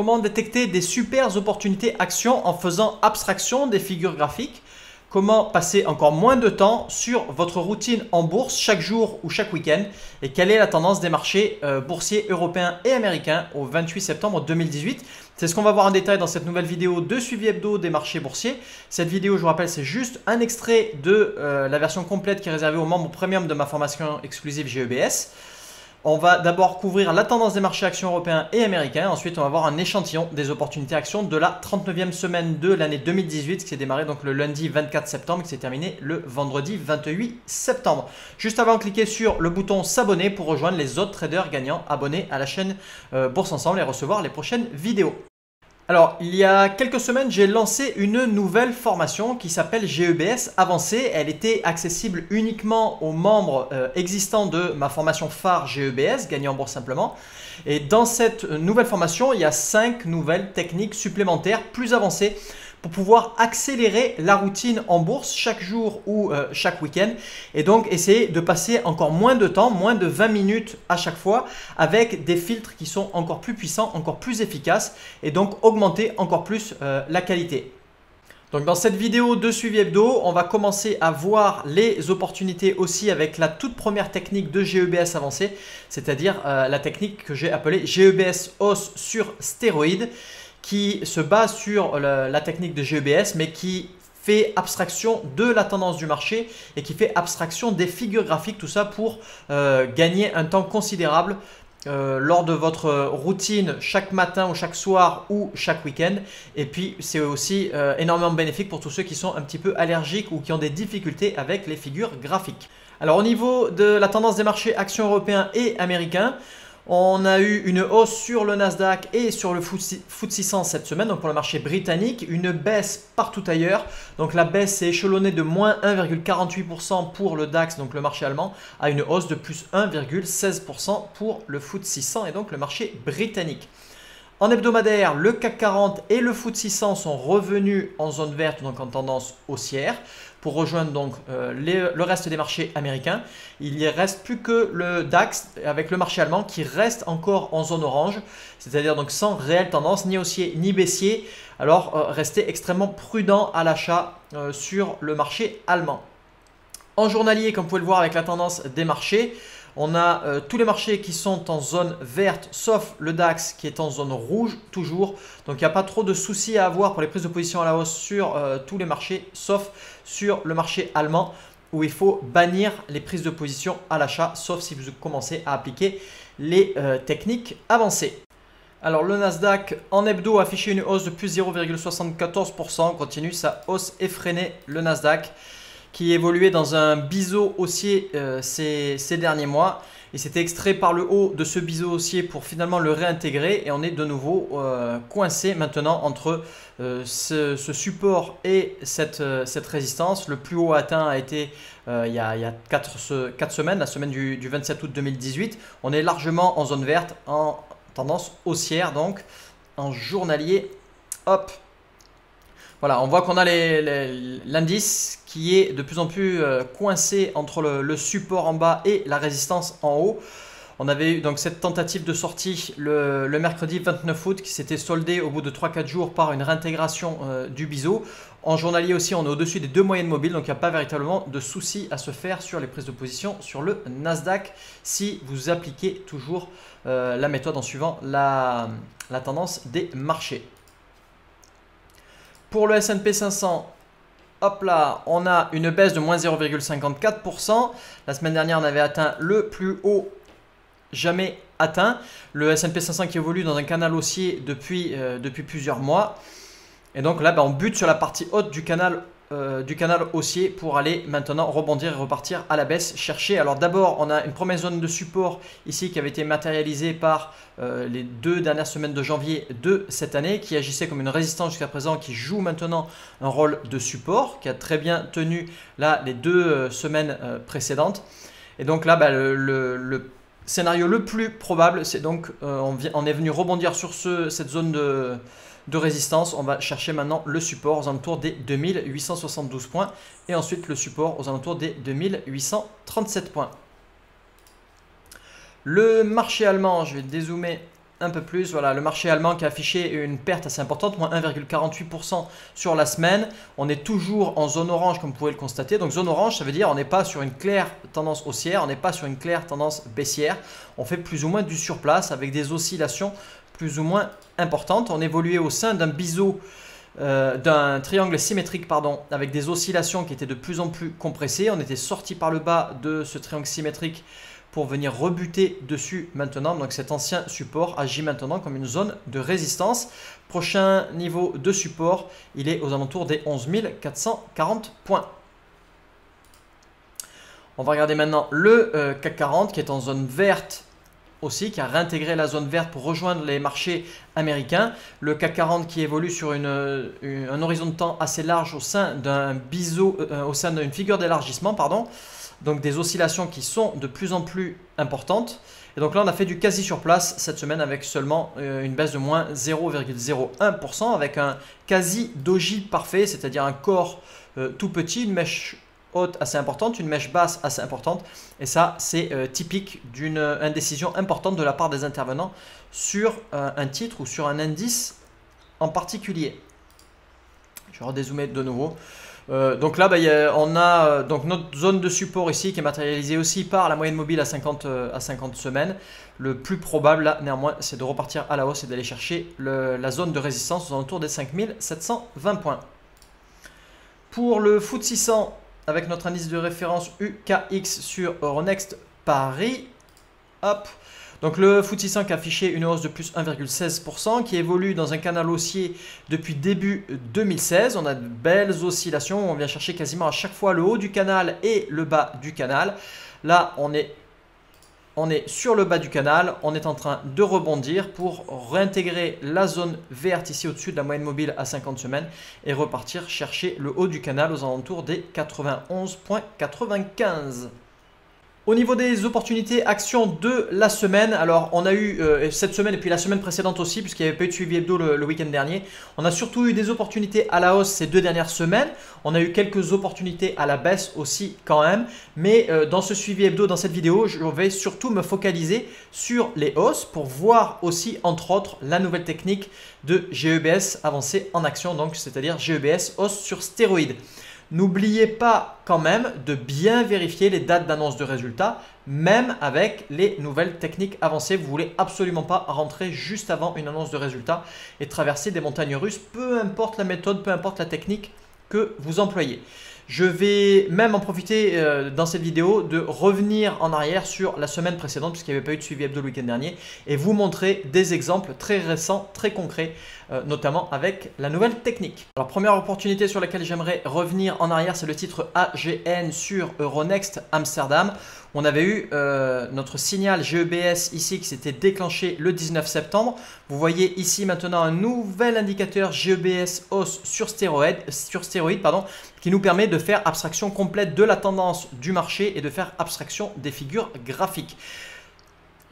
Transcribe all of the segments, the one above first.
Comment détecter des super opportunités actions en faisant abstraction des figures graphiques? Comment passer encore moins de temps sur votre routine en bourse chaque jour ou chaque week-end? Et quelle est la tendance des marchés boursiers européens et américains au 28 septembre 2018? C'est ce qu'on va voir en détail dans cette nouvelle vidéo de suivi hebdo des marchés boursiers. Cette vidéo, je vous rappelle, c'est juste un extrait de la version complète qui est réservée aux membres premium de ma formation exclusive GEBS. On va d'abord couvrir la tendance des marchés actions européens et américains. Ensuite, on va voir un échantillon des opportunités actions de la 39e semaine de l'année 2018 qui s'est démarrée donc le lundi 24 septembre et qui s'est terminée le vendredi 28 septembre. Juste avant, cliquez sur le bouton s'abonner pour rejoindre les autres traders gagnants abonnés à la chaîne Bourse Ensemble et recevoir les prochaines vidéos. Alors, il y a quelques semaines, j'ai lancé une nouvelle formation qui s'appelle GEBS Avancé. Elle était accessible uniquement aux membres existants de ma formation phare GEBS, Gagner en Bourse Simplement. Et dans cette nouvelle formation, il y a 5 nouvelles techniques supplémentaires plus avancées pour pouvoir accélérer la routine en bourse chaque jour ou chaque week-end et donc essayer de passer encore moins de temps, moins de 20 minutes à chaque fois avec des filtres qui sont encore plus puissants, encore plus efficaces et donc augmenter encore plus la qualité. Donc dans cette vidéo de suivi hebdo, on va commencer à voir les opportunités aussi avec la toute première technique de GEBS avancé, c'est-à-dire la technique que j'ai appelée GEBS hausse sur stéroïdes, qui se base sur la technique de GEBS mais qui fait abstraction de la tendance du marché et qui fait abstraction des figures graphiques, tout ça pour gagner un temps considérable lors de votre routine chaque matin ou chaque soir ou chaque week-end. Et puis c'est aussi énormément bénéfique pour tous ceux qui sont un petit peu allergiques ou qui ont des difficultés avec les figures graphiques. Alors au niveau de la tendance des marchés actions européens et américains, on a eu une hausse sur le Nasdaq et sur le FTSE 600 cette semaine, donc pour le marché britannique, une baisse partout ailleurs. Donc la baisse s'est échelonnée de moins 1,48% pour le DAX, donc le marché allemand, à une hausse de plus 1,16% pour le FTSE 600 et donc le marché britannique. En hebdomadaire, le CAC 40 et le FTSE 600 sont revenus en zone verte, donc en tendance haussière, pour rejoindre donc le reste des marchés américains. Il ne reste plus que le DAX avec le marché allemand qui reste encore en zone orange, c'est-à-dire donc sans réelle tendance, ni haussier ni baissier. Alors restez extrêmement prudent à l'achat sur le marché allemand. En journalier, comme vous pouvez le voir avec la tendance des marchés, on a tous les marchés qui sont en zone verte, sauf le DAX qui est en zone rouge toujours. Donc il n'y a pas trop de soucis à avoir pour les prises de position à la hausse sur tous les marchés, sauf sur le marché allemand où il faut bannir les prises de position à l'achat, sauf si vous commencez à appliquer les techniques avancées. Alors le Nasdaq en hebdo a affiché une hausse de plus 0,74%, continue sa hausse effrénée le Nasdaq, qui évoluait dans un biseau haussier ces derniers mois. Il s'était extrait par le haut de ce biseau haussier pour finalement le réintégrer et on est de nouveau coincé maintenant entre ce support et cette résistance. Le plus haut atteint a été il y a 4 semaines, la semaine du 27 août 2018. On est largement en zone verte, en tendance haussière donc, en journalier. Hop! Voilà, on voit qu'on a l'indice qui est de plus en plus coincé entre le support en bas et la résistance en haut. On avait eu donc cette tentative de sortie le mercredi 29 août qui s'était soldée au bout de 3-4 jours par une réintégration du biseau. En journalier aussi, on est au-dessus des 2 moyennes mobiles, donc il n'y a pas véritablement de souci à se faire sur les prises de position sur le Nasdaq si vous appliquez toujours la méthode en suivant la tendance des marchés. Pour le S&P 500, hop là, on a une baisse de moins 0,54%. La semaine dernière, on avait atteint le plus haut jamais atteint. Le S&P 500 qui évolue dans un canal haussier depuis plusieurs mois. Et donc là, on bute sur la partie haute du canal haussier pour aller maintenant rebondir et repartir à la baisse, chercher. Alors d'abord, on a une première zone de support ici qui avait été matérialisée par les 2 dernières semaines de janvier de cette année, qui agissait comme une résistance jusqu'à présent, qui joue maintenant un rôle de support, qui a très bien tenu là les 2 semaines précédentes. Et donc là, le scénario le plus probable, c'est donc on est venu rebondir sur cette zone de résistance. On va chercher maintenant le support aux alentours des 2872 points et ensuite le support aux alentours des 2837 points. Le marché allemand, je vais dézoomer un peu plus. Voilà, le marché allemand qui a affiché une perte assez importante, moins 1,48% sur la semaine. On est toujours en zone orange comme vous pouvez le constater. Donc zone orange, ça veut dire on n'est pas sur une claire tendance haussière, on n'est pas sur une claire tendance baissière. On fait plus ou moins du surplace avec des oscillations plus ou moins importantes. On évoluait au sein d'un biseau, d'un triangle symétrique pardon, avec des oscillations qui étaient de plus en plus compressées. On était sorti par le bas de ce triangle symétrique pour venir rebuter dessus maintenant. Donc cet ancien support agit maintenant comme une zone de résistance. Prochain niveau de support, il est aux alentours des 11 440 points. On va regarder maintenant le CAC 40 qui est en zone verte aussi, qui a réintégré la zone verte pour rejoindre les marchés américains. Le CAC 40 qui évolue sur un horizon de temps assez large au sein d'un biseau, au sein d'une figure d'élargissement, pardon. Donc des oscillations qui sont de plus en plus importantes. Et donc là, on a fait du quasi sur place cette semaine avec seulement une baisse de moins 0,01% avec un quasi doji parfait, c'est-à-dire un corps tout petit, une mèche haute assez importante, une mèche basse assez importante. Et ça, c'est typique d'une indécision importante de la part des intervenants sur un titre ou sur un indice en particulier. Je vais redézoomer de nouveau. Donc là, on a donc notre zone de support ici qui est matérialisée aussi par la moyenne mobile à 50 semaines. Le plus probable, là, néanmoins, c'est de repartir à la hausse et d'aller chercher la zone de résistance aux alentours des 5720 points. Pour le FTSE 600, avec notre indice de référence UKX sur Euronext Paris, hop. Donc le FTSE 600 qui a affiché une hausse de plus 1,16%, qui évolue dans un canal haussier depuis début 2016. On a de belles oscillations, on vient chercher quasiment à chaque fois le haut du canal et le bas du canal. Là, on est sur le bas du canal, on est en train de rebondir pour réintégrer la zone verte ici au-dessus de la moyenne mobile à 50 semaines et repartir chercher le haut du canal aux alentours des 91,95. Au niveau des opportunités actions de la semaine, alors on a eu cette semaine et puis la semaine précédente aussi, puisqu'il n'y avait pas eu de suivi hebdo le week-end dernier. On a surtout eu des opportunités à la hausse ces 2 dernières semaines. On a eu quelques opportunités à la baisse aussi quand même. Mais dans ce suivi hebdo, dans cette vidéo, je vais surtout me focaliser sur les hausses pour voir aussi entre autres la nouvelle technique de GEBS avancée en action, donc c'est-à-dire GEBS hausse sur stéroïdes. N'oubliez pas quand même de bien vérifier les dates d'annonce de résultats, même avec les nouvelles techniques avancées. Vous ne voulez absolument pas rentrer juste avant une annonce de résultats et traverser des montagnes russes, peu importe la méthode, peu importe la technique que vous employez. Je vais même en profiter dans cette vidéo de revenir en arrière sur la semaine précédente puisqu'il n'y avait pas eu de suivi hebdo le week-end dernier et vous montrer des exemples très récents, très concrets, notamment avec la nouvelle technique. Alors première opportunité sur laquelle j'aimerais revenir en arrière, c'est le titre AGN sur Euronext Amsterdam. On avait eu notre signal GEBS ici qui s'était déclenché le 19 septembre. Vous voyez ici maintenant un nouvel indicateur GEBS hausse sur stéroïdes, qui nous permet de faire abstraction complète de la tendance du marché et de faire abstraction des figures graphiques.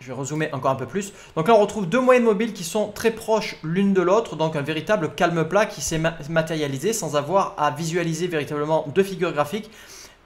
Je vais rezoomer encore un peu plus. Donc là, on retrouve 2 moyennes mobiles qui sont très proches l'une de l'autre. Donc un véritable calme plat qui s'est matérialisé sans avoir à visualiser véritablement 2 figures graphiques.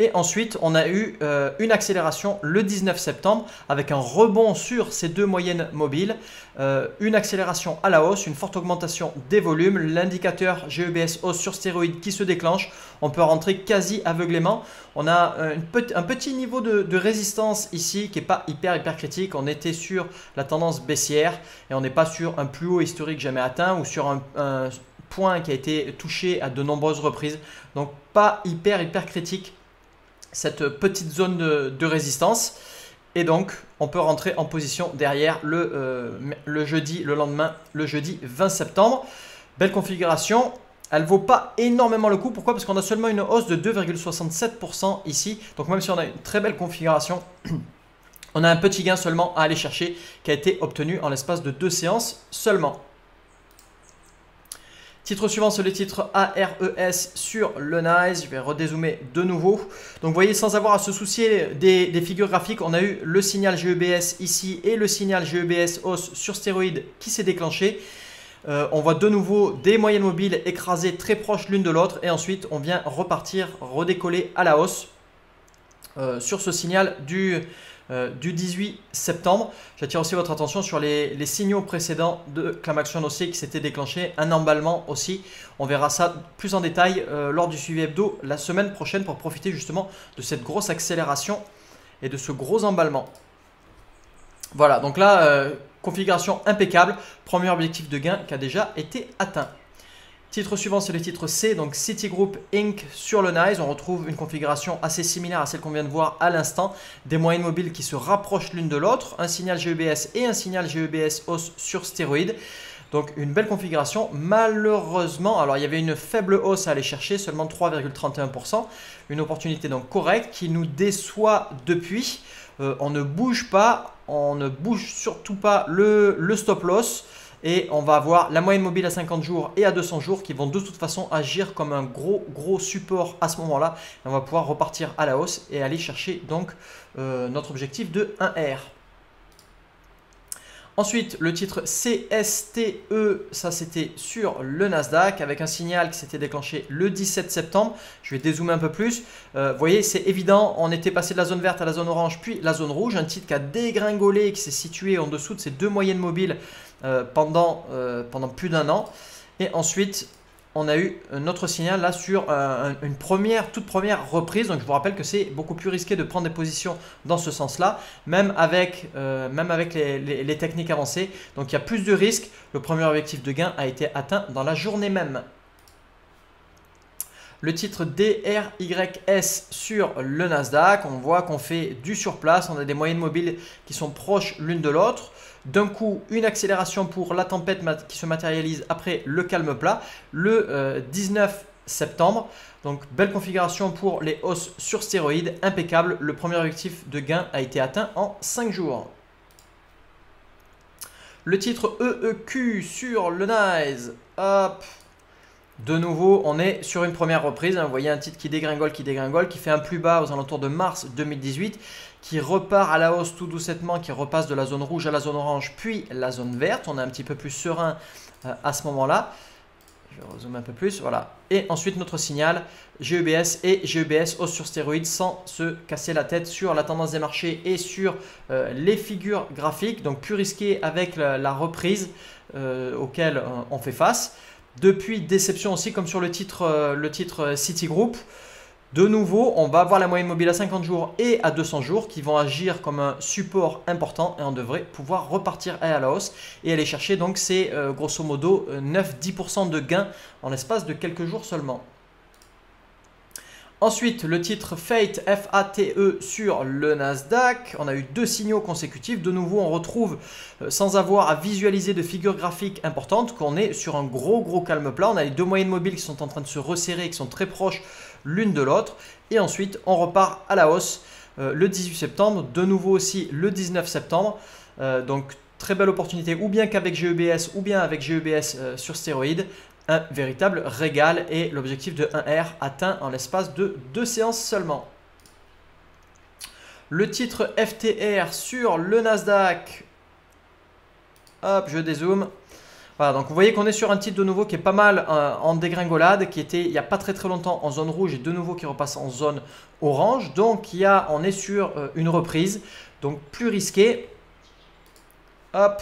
Et ensuite, on a eu une accélération le 19 septembre avec un rebond sur ces 2 moyennes mobiles, une accélération à la hausse, une forte augmentation des volumes, l'indicateur GEBS hausse sur stéroïdes qui se déclenche. On peut rentrer quasi aveuglément. On a un petit niveau de résistance ici qui n'est pas hyper critique. On était sur la tendance baissière et on n'est pas sur un plus haut historique jamais atteint ou sur un point qui a été touché à de nombreuses reprises. Donc pas hyper critique cette petite zone de résistance et donc on peut rentrer en position derrière le jeudi, le lendemain, le jeudi 20 septembre. Belle configuration, elle ne vaut pas énormément le coup. Pourquoi? Parce qu'on a seulement une hausse de 2,67% ici, donc même si on a une très belle configuration, on a un petit gain seulement à aller chercher qui a été obtenu en l'espace de 2 séances seulement. Titre suivant, c'est le titre ARES sur le NYSE. Je vais redézoomer de nouveau. Donc vous voyez, sans avoir à se soucier des figures graphiques, on a eu le signal GEBS ici et le signal GEBS hausse sur stéroïdes qui s'est déclenché. On voit de nouveau des moyennes mobiles écrasées très proches l'une de l'autre et ensuite on vient repartir, redécoller à la hausse sur ce signal du du 18 septembre. J'attire aussi votre attention sur les signaux précédents de Clam Action haussier qui s'était déclenché, un emballement aussi. On verra ça plus en détail lors du suivi hebdo la semaine prochaine pour profiter justement de cette grosse accélération et de ce gros emballement. Voilà, donc là, configuration impeccable, premier objectif de gain qui a déjà été atteint. Titre suivant, c'est le titre C, donc Citigroup Inc. sur le NYSE. On retrouve une configuration assez similaire à celle qu'on vient de voir à l'instant. Des moyennes mobiles qui se rapprochent l'une de l'autre, un signal GEBS et un signal GEBS hausse sur stéroïdes. Donc une belle configuration. Malheureusement, alors il y avait une faible hausse à aller chercher, seulement 3,31%. Une opportunité donc correcte qui nous déçoit depuis. On ne bouge pas, on ne bouge surtout pas le stop loss. Et on va avoir la moyenne mobile à 50 jours et à 200 jours qui vont de toute façon agir comme un gros support à ce moment-là. On va pouvoir repartir à la hausse et aller chercher donc notre objectif de 1R. Ensuite, le titre CSTE, ça c'était sur le Nasdaq avec un signal qui s'était déclenché le 17 septembre. Je vais dézoomer un peu plus. Vous voyez, c'est évident, on était passé de la zone verte à la zone orange puis la zone rouge. Un titre qui a dégringolé et qui s'est situé en dessous de ces deux moyennes mobiles pendant plus d'un an. Et ensuite, on a eu notre signal là sur une toute première reprise. Donc je vous rappelle que c'est beaucoup plus risqué de prendre des positions dans ce sens-là, même avec les techniques avancées. Donc il y a plus de risques. Le premier objectif de gain a été atteint dans la journée même. Le titre DRYS sur le Nasdaq, on voit qu'on fait du surplace. On a des moyennes mobiles qui sont proches l'une de l'autre. D'un coup, une accélération pour la tempête qui se matérialise après le calme plat le 19 septembre. Donc, belle configuration pour les hausses sur stéroïdes, impeccable. Le premier objectif de gain a été atteint en 5 jours. Le titre EEQ sur le NYSE. Hop. De nouveau, on est sur une première reprise. Vous voyez un titre qui dégringole, qui fait un plus bas aux alentours de mars 2018, qui repart à la hausse tout doucettement, qui repasse de la zone rouge à la zone orange, puis la zone verte. On est un petit peu plus serein à ce moment-là. Je vais rezoomer un peu plus, voilà. Et ensuite, notre signal GEBS et GEBS hausse sur stéroïdes sans se casser la tête sur la tendance des marchés et sur les figures graphiques. Donc, plus risqué avec la reprise auquel on fait face. Depuis, déception aussi comme sur le titre Citigroup. De nouveau, on va avoir la moyenne mobile à 50 jours et à 200 jours qui vont agir comme un support important et on devrait pouvoir repartir à la hausse et aller chercher donc ces grosso modo 9-10% de gains en l'espace de quelques jours seulement. Ensuite, le titre FATE, F-A-T-E sur le Nasdaq. On a eu deux signaux consécutifs. De nouveau, on retrouve, sans avoir à visualiser de figures graphiques importantes, qu'on est sur un gros calme plat. On a les deux moyennes mobiles qui sont en train de se resserrer et qui sont très proches l'une de l'autre. Et ensuite, on repart à la hausse le 18 septembre. De nouveau aussi le 19 septembre. Donc, très belle opportunité, ou bien qu'avec GEBS, ou bien avec GEBS sur stéroïdes. Un véritable régal et l'objectif de 1R atteint en l'espace de 2 séances seulement. Le titre FTR sur le Nasdaq. Hop, je dézoome. Voilà, donc vous voyez qu'on est sur un titre de nouveau qui est pas mal en dégringolade, qui était il n'y a pas très longtemps en zone rouge et de nouveau qui repasse en zone orange. Donc on est sur une reprise, donc plus risqué. Hop.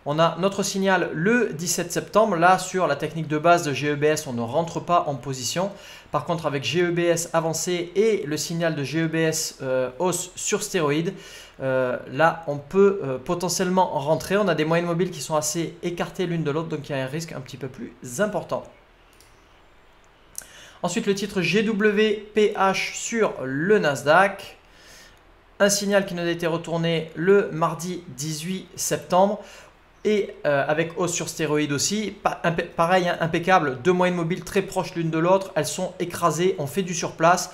On a notre signal le 17 septembre. Là, sur la technique de base de GEBS, on ne rentre pas en position. Par contre, avec GEBS avancé et le signal de GEBS hausse sur stéroïdes, là, on peut potentiellement rentrer. On a des moyennes mobiles qui sont assez écartées l'une de l'autre, donc il y a un risque un petit peu plus important. Ensuite, le titre GWPH sur le Nasdaq. Un signal qui nous a été retourné le mardi 18 septembre. Et avec hausse sur stéroïdes aussi, pareil, hein, impeccable, deux moyennes mobiles très proches l'une de l'autre, elles sont écrasées, on fait du surplace,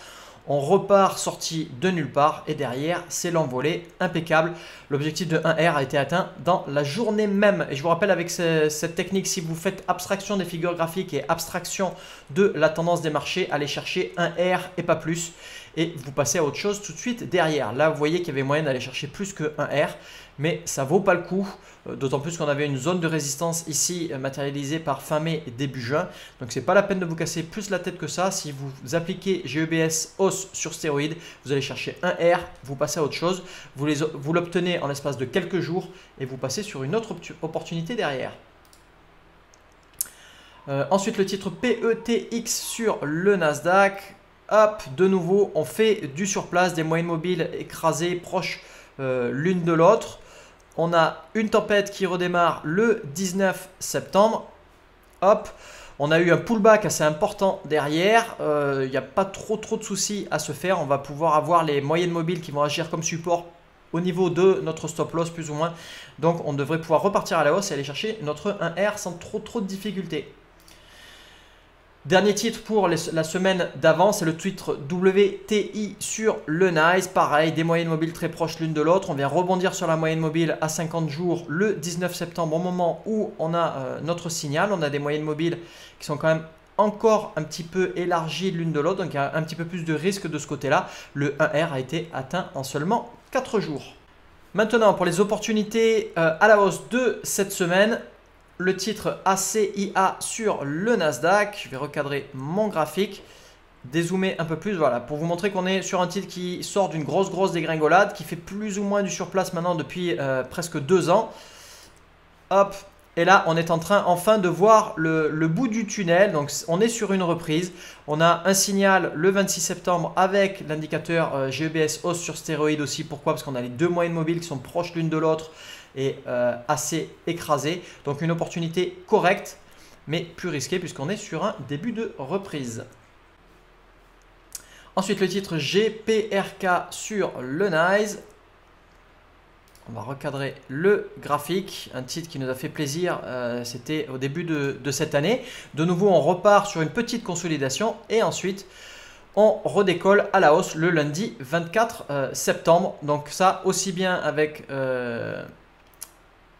on repart sorti de nulle part et derrière c'est l'envolée, impeccable. L'objectif de 1R a été atteint dans la journée même. Et je vous rappelle avec cette technique, si vous faites abstraction des figures graphiques et abstraction de la tendance des marchés, allez chercher 1R et pas plus. Et vous passez à autre chose tout de suite derrière. Là, vous voyez qu'il y avait moyen d'aller chercher plus que 1R. mais ça vaut pas le coup. D'autant plus qu'on avait une zone de résistance ici matérialisée par fin mai et début juin. Donc c'est pas la peine de vous casser plus la tête que ça. Si vous appliquez GEBS hausse sur stéroïdes, vous allez chercher un R, vous passez à autre chose. Vous l'obtenez en l'espace de quelques jours et vous passez sur une autre opportunité derrière. Ensuite le titre PETX sur le Nasdaq. Hop, de nouveau on fait du surplace, des moyennes mobiles écrasées proches l'une de l'autre. On a une tempête qui redémarre le 19 septembre. Hop, on a eu un pullback assez important derrière. Il n'y a pas trop de soucis à se faire. On va pouvoir avoir les moyennes mobiles qui vont agir comme support au niveau de notre stop loss plus ou moins. Donc on devrait pouvoir repartir à la hausse et aller chercher notre 1R sans trop de difficultés. Dernier titre pour la semaine d'avant, c'est le titre WTI sur le NYSE. Pareil, des moyennes mobiles très proches l'une de l'autre. On vient rebondir sur la moyenne mobile à 50 jours le 19 septembre, au moment où on a notre signal. On a des moyennes mobiles qui sont quand même encore un petit peu élargies l'une de l'autre. Donc il y a un petit peu plus de risque de ce côté-là. Le 1R a été atteint en seulement 4 jours. Maintenant, pour les opportunités à la hausse de cette semaine, le titre ACIA sur le Nasdaq. Je vais recadrer mon graphique, dézoomer un peu plus, voilà, pour vous montrer qu'on est sur un titre qui sort d'une grosse dégringolade, qui fait plus ou moins du surplace maintenant depuis presque 2 ans. Hop, et là on est en train enfin de voir le bout du tunnel. Donc on est sur une reprise. On a un signal le 26 septembre avec l'indicateur GEBS hausse sur stéroïdes aussi. Pourquoi? Parce qu'on a les deux moyennes mobiles qui sont proches l'une de l'autre et assez écrasé. Donc une opportunité correcte, mais plus risquée puisqu'on est sur un début de reprise. Ensuite, le titre GPRK sur le NYSE. On va recadrer le graphique. Un titre qui nous a fait plaisir, c'était au début de cette année. De nouveau, on repart sur une petite consolidation et ensuite, on redécolle à la hausse le lundi 24 septembre. Donc ça, aussi bien avec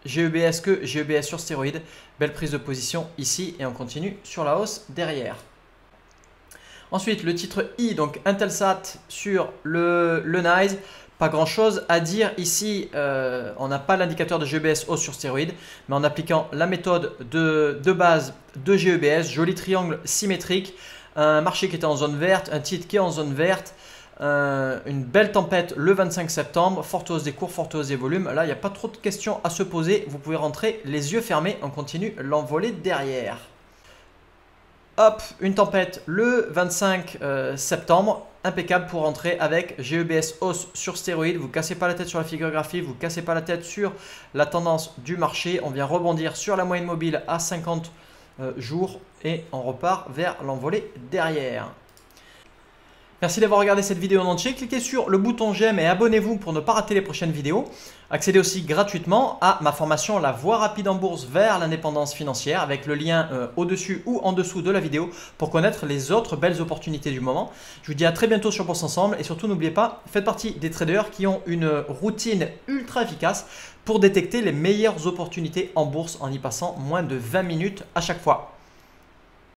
GEBS que GEBS sur stéroïdes. Belle prise de position ici et on continue sur la hausse derrière. Ensuite, le titre I, donc Intelsat sur le NYSE. Pas grand chose à dire ici. On n'a pas l'indicateur de GEBS hausse sur stéroïdes, mais en appliquant la méthode de base de GEBS, joli triangle symétrique, un marché qui était en zone verte, un titre qui est en zone verte. Une belle tempête le 25 septembre, forte hausse des cours, forte hausse des volumes. Là, il n'y a pas trop de questions à se poser. Vous pouvez rentrer les yeux fermés. On continue l'envolée derrière. Hop, une tempête le 25 septembre. Impeccable pour rentrer avec GEBS hausse sur stéroïdes. Vous ne cassez pas la tête sur la figure graphique. Vous ne cassez pas la tête sur la tendance du marché. On vient rebondir sur la moyenne mobile à 50 jours et on repart vers l'envolée derrière. Merci d'avoir regardé cette vidéo en entier. Cliquez sur le bouton j'aime et abonnez-vous pour ne pas rater les prochaines vidéos. Accédez aussi gratuitement à ma formation La Voie rapide en bourse vers l'indépendance financière avec le lien au-dessus ou en dessous de la vidéo pour connaître les autres belles opportunités du moment. Je vous dis à très bientôt sur Bourse Ensemble et surtout n'oubliez pas, faites partie des traders qui ont une routine ultra efficace pour détecter les meilleures opportunités en bourse en y passant moins de 20 minutes à chaque fois.